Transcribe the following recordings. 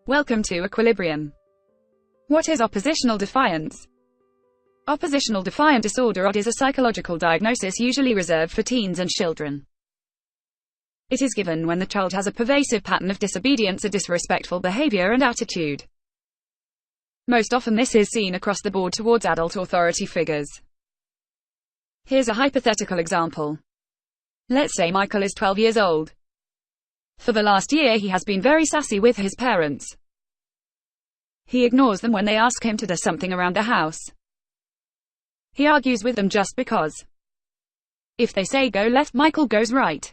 Welcome to Equilibrium. What is oppositional defiance? Oppositional defiant disorder (OD) is a psychological diagnosis usually reserved for teens and children. It is given when the child has a pervasive pattern of disobedience or disrespectful behavior and attitude. Most often this is seen across the board towards adult authority figures. Here's a hypothetical example. Let's say Michael is 12 years old. For the last year he has been very sassy with his parents. He ignores them when they ask him to do something around the house. He argues with them just because. If they say go left, Michael goes right.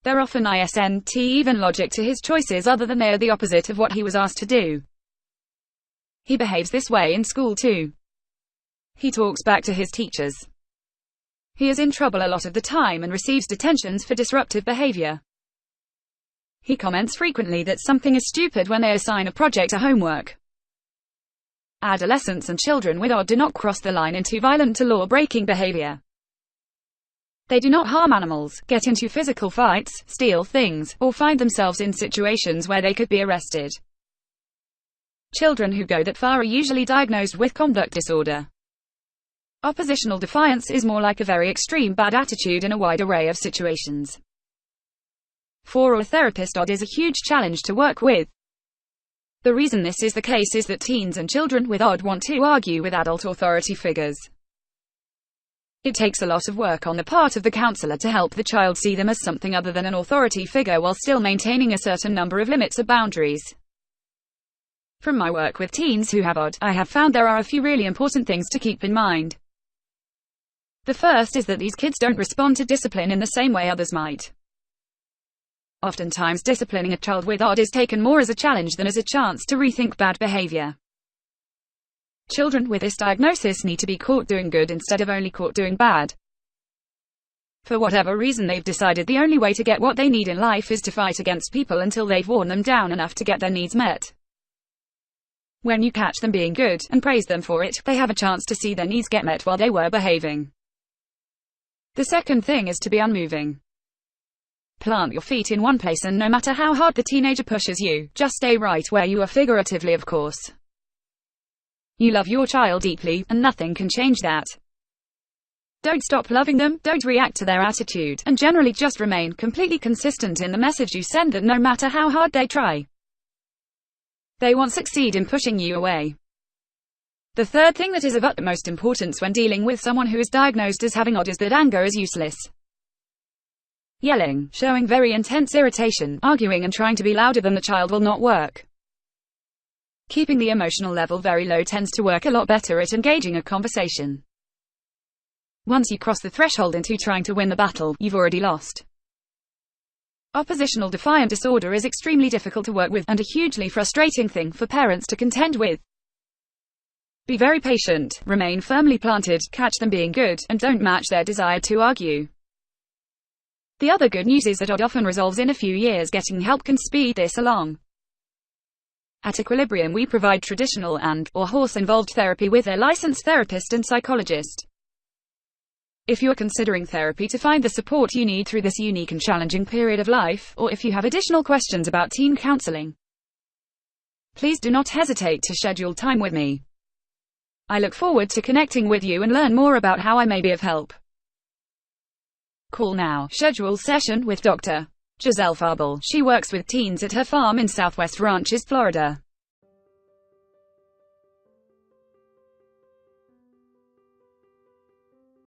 There often isn't even logic to his choices other than they are the opposite of what he was asked to do. He behaves this way in school too. He talks back to his teachers. He is in trouble a lot of the time and receives detentions for disruptive behavior. He comments frequently that something is stupid when they assign a project or homework. Adolescents and children with OD do not cross the line into violent or law-breaking behavior. They do not harm animals, get into physical fights, steal things, or find themselves in situations where they could be arrested. Children who go that far are usually diagnosed with conduct disorder. Oppositional defiance is more like a very extreme bad attitude in a wide array of situations. For a therapist, OD is a huge challenge to work with. The reason this is the case is that teens and children with OD want to argue with adult authority figures. It takes a lot of work on the part of the counselor to help the child see them as something other than an authority figure while still maintaining a certain number of limits or boundaries. From my work with teens who have OD, I have found there are a few really important things to keep in mind. The first is that these kids don't respond to discipline in the same way others might. Oftentimes disciplining a child with OD is taken more as a challenge than as a chance to rethink bad behavior. Children with this diagnosis need to be caught doing good instead of only caught doing bad. For whatever reason they've decided the only way to get what they need in life is to fight against people until they've worn them down enough to get their needs met. When you catch them being good, and praise them for it, they have a chance to see their needs get met while they were behaving. The second thing is to be unmoving. Plant your feet in one place and no matter how hard the teenager pushes you, just stay right where you are, figuratively of course. You love your child deeply, and nothing can change that. Don't stop loving them, don't react to their attitude, and generally just remain completely consistent in the message you send that no matter how hard they try, they won't succeed in pushing you away. The third thing that is of utmost importance when dealing with someone who is diagnosed as having OD is that anger is useless. Yelling, showing very intense irritation, arguing and trying to be louder than the child will not work. Keeping the emotional level very low tends to work a lot better at engaging a conversation. Once you cross the threshold into trying to win the battle, you've already lost. Oppositional defiant disorder is extremely difficult to work with, and a hugely frustrating thing for parents to contend with. Be very patient, remain firmly planted, catch them being good, and don't match their desire to argue. The other good news is that OD often resolves in a few years. Getting help can speed this along. At Equilibrium we provide traditional and/or horse-involved therapy with a licensed therapist and psychologist. If you're considering therapy to find the support you need through this unique and challenging period of life, or if you have additional questions about teen counseling, please do not hesitate to schedule time with me. I look forward to connecting with you and learn more about how I may be of help. Call now. Schedule session with Dr. Giselle Faubel. She works with teens at her farm in Southwest Ranches, Florida.